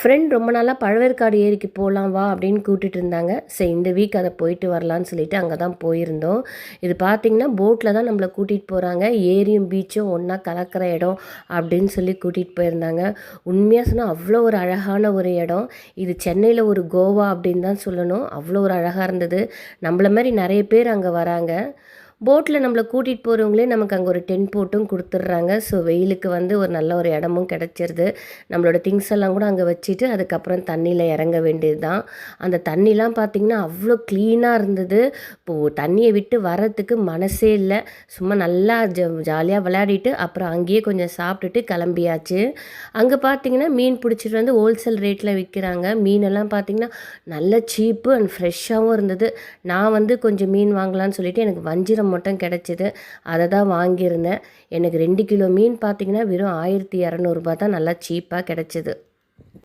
Friend ரொம்ப நாளாக பழவேற்காடு ஏரிக்கு போகலாம் வா அப்படின்னு கூட்டிகிட்டு இருந்தாங்க. சரி இந்த வீக் அதை போயிட்டு வரலான்னு சொல்லிட்டு அங்கே தான் போயிருந்தோம். இது பார்த்திங்கன்னா போட்டில் தான் நம்மளை கூட்டிகிட்டு போகிறாங்க. ஏரியும் பீச்சும் ஒன்றா கலக்கிற இடம் அப்படின்னு சொல்லி கூட்டிகிட்டு போயிருந்தாங்க. உண்மையாக சொன்னால் அவ்வளோ ஒரு அழகான ஒரு இடம். இது சென்னையில் ஒரு கோவா அப்படின்னு தான் சொல்லணும். அவ்வளோ ஒரு அழகாக இருந்தது. நம்மள மாதிரி நிறைய பேர் அங்கே வராங்க. போட்டில் நம்மளை கூட்டிகிட்டு போகிறவங்களே நமக்கு அங்கே ஒரு டென்ட் போட்டும் கொடுத்துட்றாங்க. ஸோ வெயிலுக்கு ஒரு நல்ல ஒரு இடமும் கிடச்சிருது. நம்மளோட திங்ஸ் எல்லாம் கூட அங்கே வச்சுட்டு அதுக்கப்புறம் தண்ணியில் இறங்க வேண்டியது தான். அந்த தண்ணிலாம் பார்த்திங்கன்னா அவ்வளோ க்ளீனாக இருந்தது. இப்போது தண்ணியை விட்டு வர்றதுக்கு மனசே இல்லை. சும்மா நல்லா ஜாலியாக விளையாடிட்டு அப்புறம் அங்கேயே கொஞ்சம் சாப்பிட்டுட்டு கிளம்பியாச்சு. அங்கே பார்த்திங்கன்னா மீன் பிடிச்சிட்டு வந்து ஹோல்சேல் ரேட்டில் விற்கிறாங்க. மீனெல்லாம் பார்த்திங்கன்னா நல்ல சீப்பு அண்ட் ஃப்ரெஷ்ஷாகவும் இருந்தது. நான் கொஞ்சம் மீன் வாங்கலான்னு சொல்லிட்டு எனக்கு வஞ்சிரம் மட்டும் கிடச்சிது. அதை தான் வாங்கியிருந்தேன். எனக்கு 2 கிலோ மீன் பார்த்திங்கன்னா வெறும் 1200 தான். நல்லா சீப்பாக கிடச்சிது.